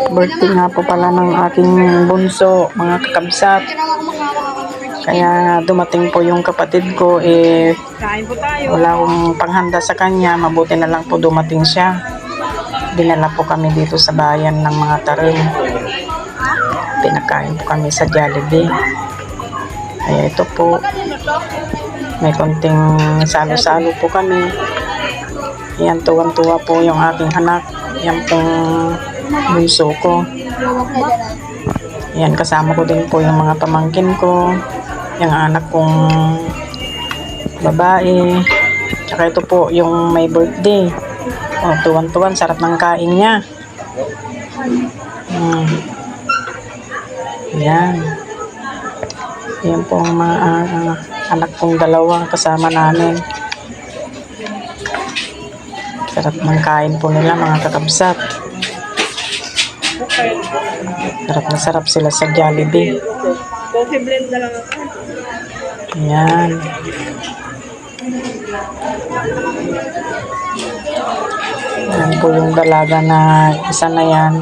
Birthday nga po pala ng aking bunso, mga kakabsat. Kaya dumating po yung kapatid ko, wala akong panghanda sa kanya. Mabuti na lang po dumating siya. Dinala po kami dito sa bayan ng mga Tarim. Pinakain po kami sa Jollibee. Kaya ito po, may konting salo-salo po kami. Yan, tuwang-tuwa po yung aking anak. Yan pong bunso ko. Yan, kasama ko din po yung mga pamangkin ko. Yung anak kong babae. Tsaka ito po yung may birthday. Oh, tuwan-tuwan, sarap ng kain niya. Yan. Yan po ang mga anak kong dalawa kasama namin. Sarap ng kain po nila, mga kakabsat. Sarap na sarap sila sa Jollibee. Yan. Yan po yung dalaga na isa na yan.